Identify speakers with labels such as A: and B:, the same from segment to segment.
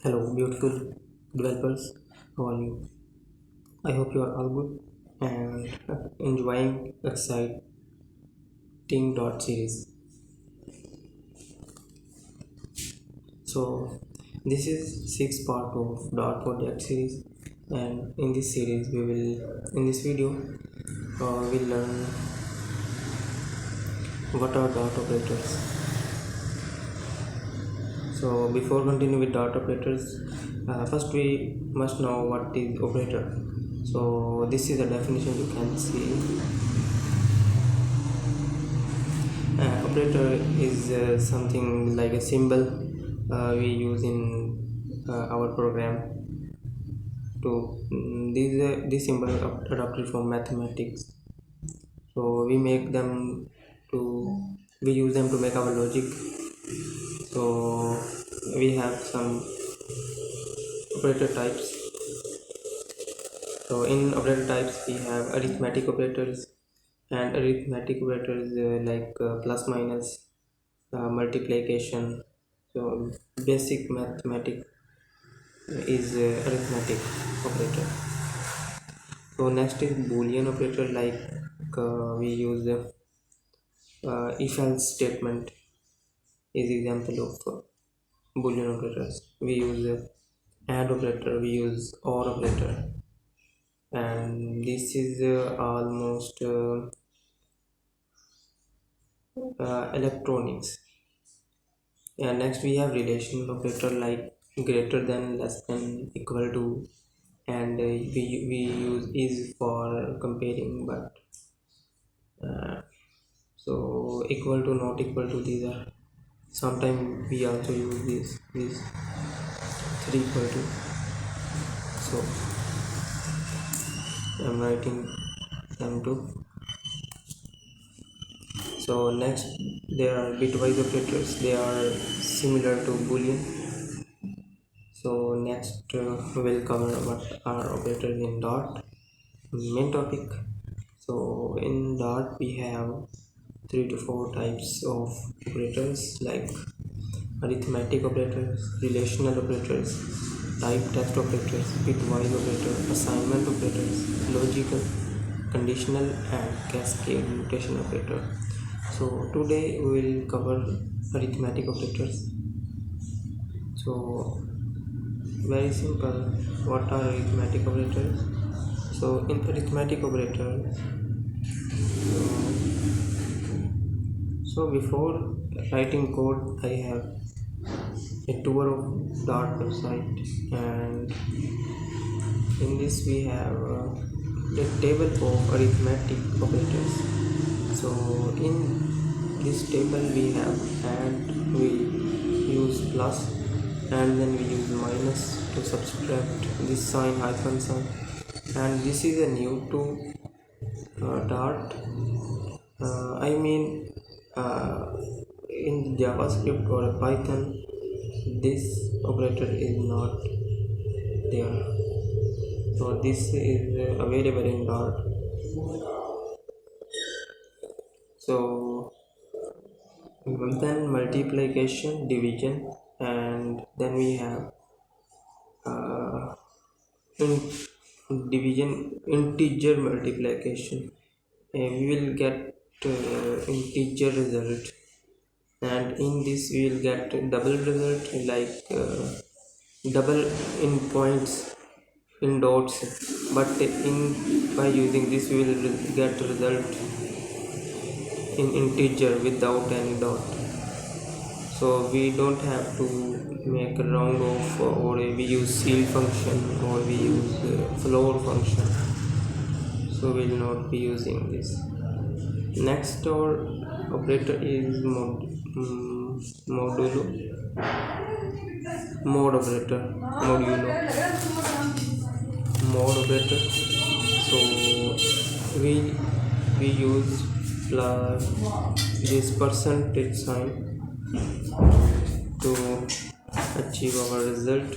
A: Hello, beautiful developers. How are you? I hope you are all good and enjoying exciting dot series. So, this is sixth part of dot project series, and in this series, in this video, we'll learn what are dot operators. So, before continue with dot operators, first we must know what is operator. So, this is the definition you can see. Operator is something like a symbol we use in our program to these symbol adapted from mathematics, so to we use them to make our logic. So we have some operator types. So in operator types we have arithmetic operators, and arithmetic operators like plus minus, multiplication. So basic mathematics is arithmetic operator. So next is boolean operator, like we use if else statement is example of boolean operators. We use add operator, we use or operator, and this is almost electronics. And next we have relational operator, like greater than, less than, equal to, and we use is for comparing, but so equal to, not equal to, these are sometimes we also use these three equal to. So I'm writing them too. So next there are bitwise operators, they are similar to boolean. So next we'll cover what are operators in dot, main topic. So in dot we have 3 to 4 types of operators, like arithmetic operators, relational operators, type text operators, bitwise operator, assignment operators, logical, conditional, and cascade mutation operator. So today we will cover arithmetic operators. So very simple, what are arithmetic operators? So in arithmetic operators, so before writing code I have a tour of dot website, and in this we have the table of arithmetic operators. So in this table we have add, we use plus, and then we use minus to subtract this sign, hyphen sign, and this is a new to dot. I mean in JavaScript or Python this operator is not there, so this is available in dot. So then multiplication, division, and then we have in division, integer multiplication, and we will get integer result, and in this we will get double result, like double in points, in dots, but in by using this we will get result in integer without any dot. So we don't have to make a round off, or we use ceil function, or we use floor function, so we will not be using this. Next or operator is modulo mod operator, modulo mod operator. So we use plus this percentage sign to achieve our result.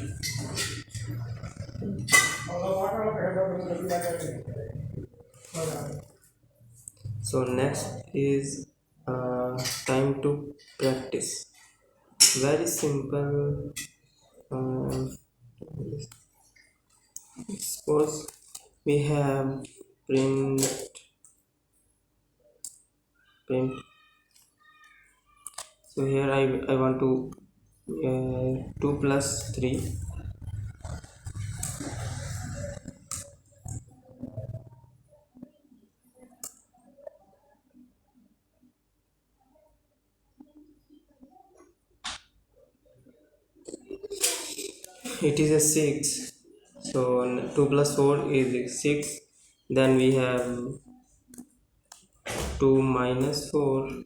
A: So next is time to practice. Very simple uh, suppose we have print. So here I want to 2 plus 3. It is a 6. So 2 plus 4 is 6. Then we have 2 minus 4.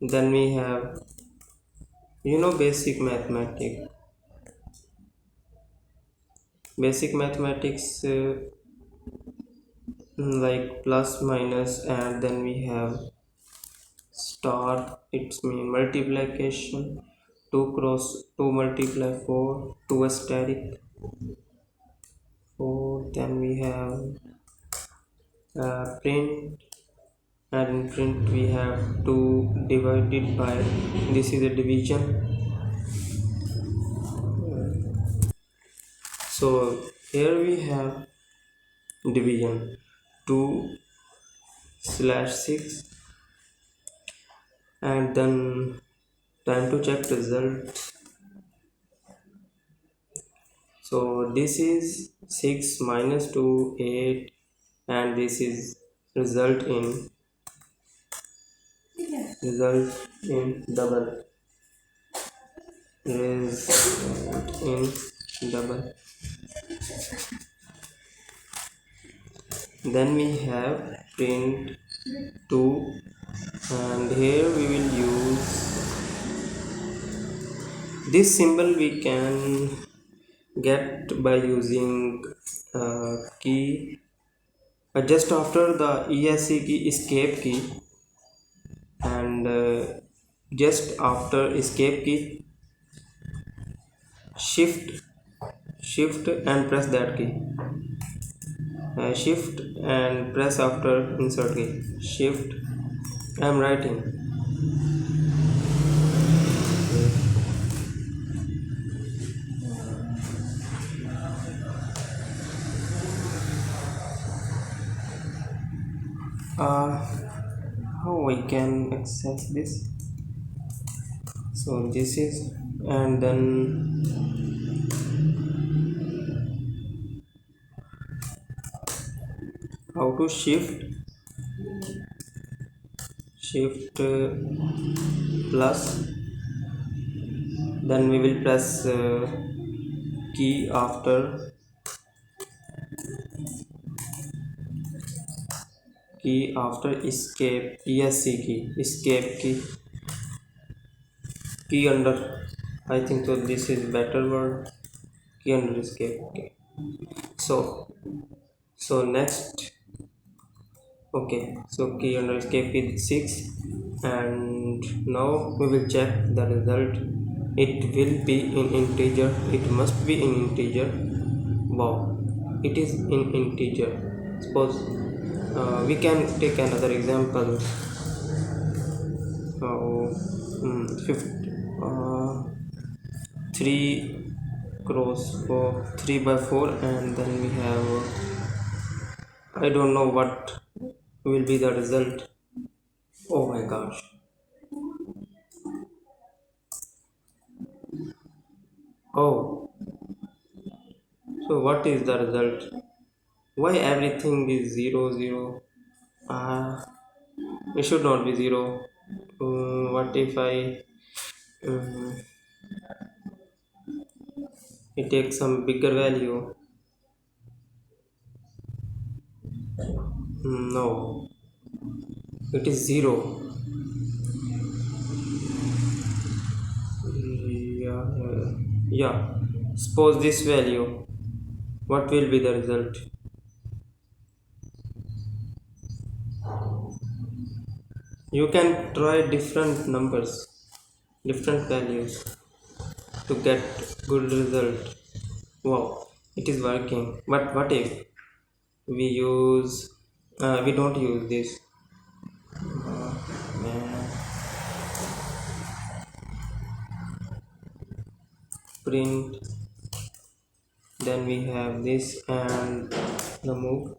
A: Then we have, basic mathematics, like plus minus, and then we have star, it's mean multiplication. 2 cross 2 multiply 4, 2 asterisk 4. Then we have print, and in print we have 2 divided by, this is a division. So here we have division 2 slash 6, and then time to check result. So this is 6 minus 2 8, and this is result in double, result in double. Then we have print 2, and here we will use this symbol. We can get by using key just after the ESC key, escape key, and just after escape key, shift and press that key. Shift and press after insert key. Shift, I am writing. How I can access this? So this is, and then how to shift plus, then we will press key after escape, ESC key, escape key under, I think so this is better word, key under escape. Okay. So next, okay, so key under escape is 6, and now we will check the result. It will be in integer, it must be in integer. Wow, it is in integer. Suppose we can take another example. 3 cross 4, 3 by 4, and then we have, I don't know what will be the result. Oh my gosh. Oh, so what is the result? Why everything is 0 0? It should not be 0. What if I take some bigger value? No, it is 0. Yeah. Suppose this value, what will be the result? You can try different numbers, different values to get good result. Wow, it is working. But what if we don't use this? Man. print, then we have this and the move.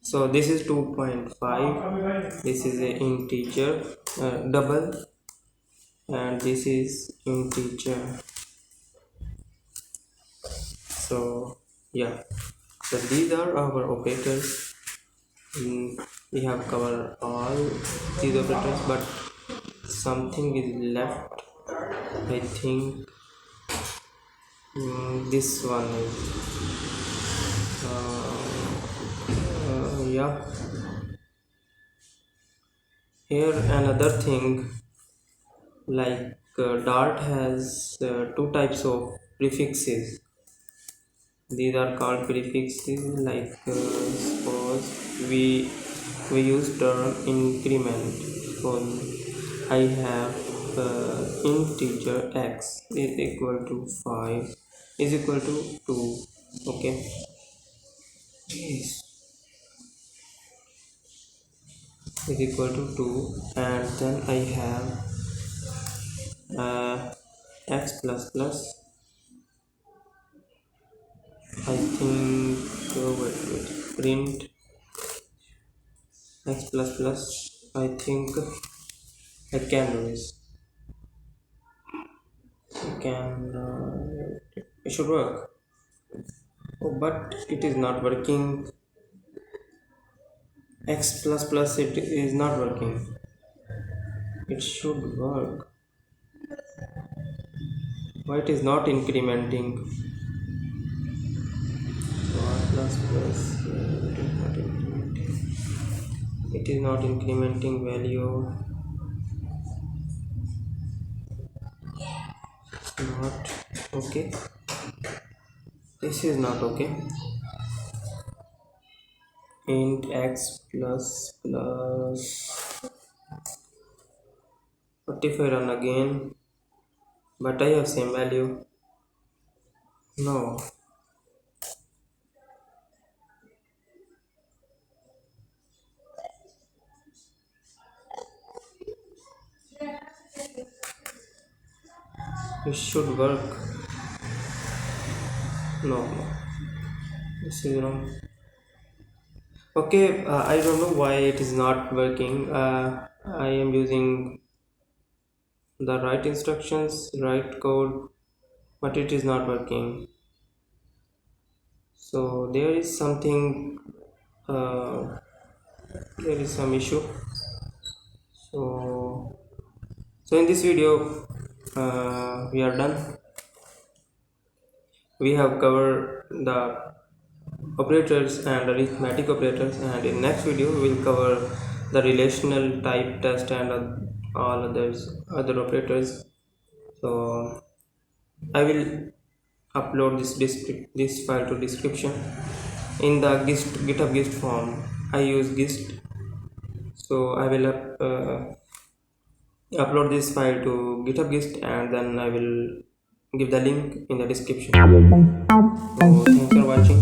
A: So this is 2.5, this is a integer double, and this is integer. So yeah, so these are our operators. We have covered all these operators, but something is left. I think this one is yeah. Here another thing, like Dart has two types of prefixes. These are called prefixes, like suppose we use term increment. So I have integer x is equal to 5 is equal to 2. Okay, is equal to 2, and then I have x plus plus. I think wait, print x plus plus. I think I can do this. I can it should work. Oh, but it is not working. X plus plus, it is not working. It should work. Why it is not incrementing? R plus plus, it is not incrementing value. Not okay. This is not okay. Int x plus plus 45, run again, but I have same value. No, it should work. No, this is wrong. Okay, I don't know why it is not working. I am using the right instructions, right code, but it is not working. So there is something, there is some issue. So in this video we are done. We have covered the operators and arithmetic operators, and in next video we will cover the relational type test and all other operators. So I will upload this file to description in the github gist form. I use gist, so I will upload this file to github gist, and then I will give the link in the description. So thanks for watching.